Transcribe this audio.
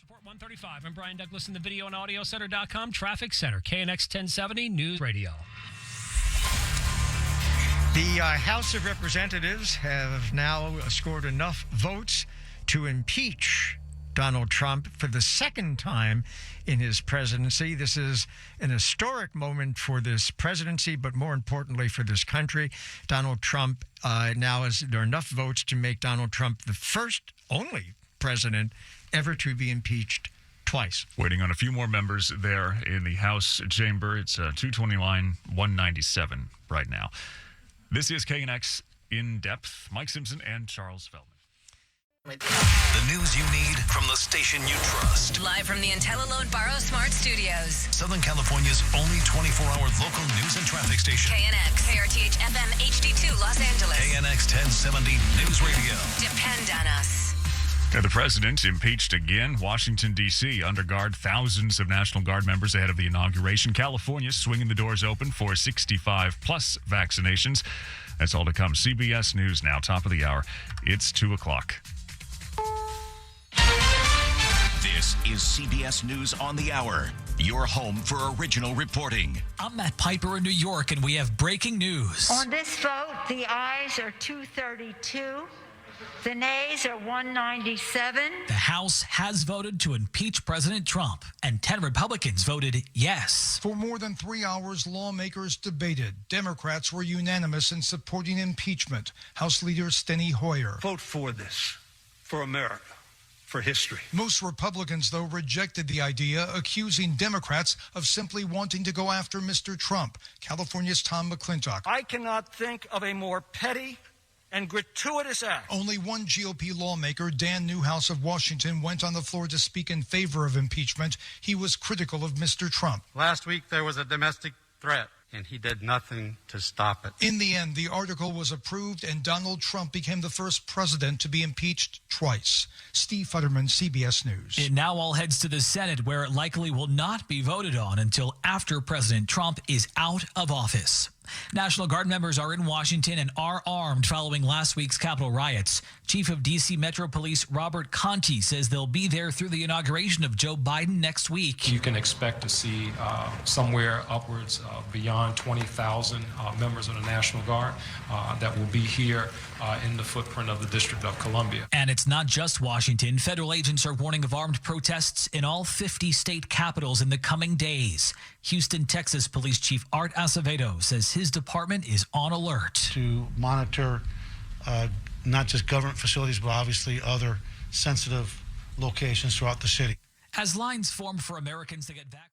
Report 135. I'm Brian Douglas in the video and audio center.com traffic center. KNX 1070 News Radio. The House of Representatives have now scored enough votes to impeach Donald Trump for the second time in his presidency. This is an historic moment for this presidency, but more importantly for this country. Donald Trump now there are enough votes to make Donald Trump the first, only president ever to be impeached twice. Waiting on a few more members there in the House chamber. It's 229-197 right now. This is KNX In Depth. Mike Simpson and Charles Feldman. The news you need from the station you trust. Live from the IntelliLoad Borrow Smart Studios. Southern California's only 24-hour local news and traffic station. KNX, KRTH FM HD2 Los Angeles. KNX 1070 News Radio. Depend on us. The president impeached again. Washington, D.C. under guard, thousands of National Guard members ahead of the inauguration. California swinging the doors open for 65-plus vaccinations. That's all to come. CBS News now, top of the hour. It's 2 o'clock. This is CBS News on the Hour, your home for original reporting. I'm Matt Piper in New York, and we have breaking news. On this vote, the ayes are 232. The nays are 197. The House has voted to impeach President Trump, and 10 Republicans voted yes. For more than 3 hours, lawmakers debated. Democrats were unanimous in supporting impeachment. House Leader Steny Hoyer. Vote for this, for America, for history. Most Republicans, though, rejected the idea, accusing Democrats of simply wanting to go after Mr. Trump. California's Tom McClintock. I cannot think of a more petty and gratuitous act. Only one GOP lawmaker, Dan Newhouse of Washington, went on the floor to speak in favor of impeachment. He was critical of Mr. Trump. Last week there was a domestic threat, and he did nothing to stop it. In the end, the article was approved, and Donald Trump became the first president to be impeached twice. Steve Futterman, CBS News. It now all heads to the Senate, where it likely will not be voted on until after President Trump is out of office. National Guard members are in Washington and are armed following last week's Capitol riots. Chief of D.C. Metro Police Robert Conti says they'll be there through the inauguration of Joe Biden next week. You can expect to see somewhere upwards beyond 20,000 members of the National Guard that will be here in the footprint of the District of Columbia. And it's not just Washington. Federal agents are warning of armed protests in all 50 state capitals in the coming days. Houston, Texas Police Chief Art Acevedo says his department is on alert to monitor not just government facilities, but obviously other sensitive locations throughout the city. as lines form for Americans to get vaccinated.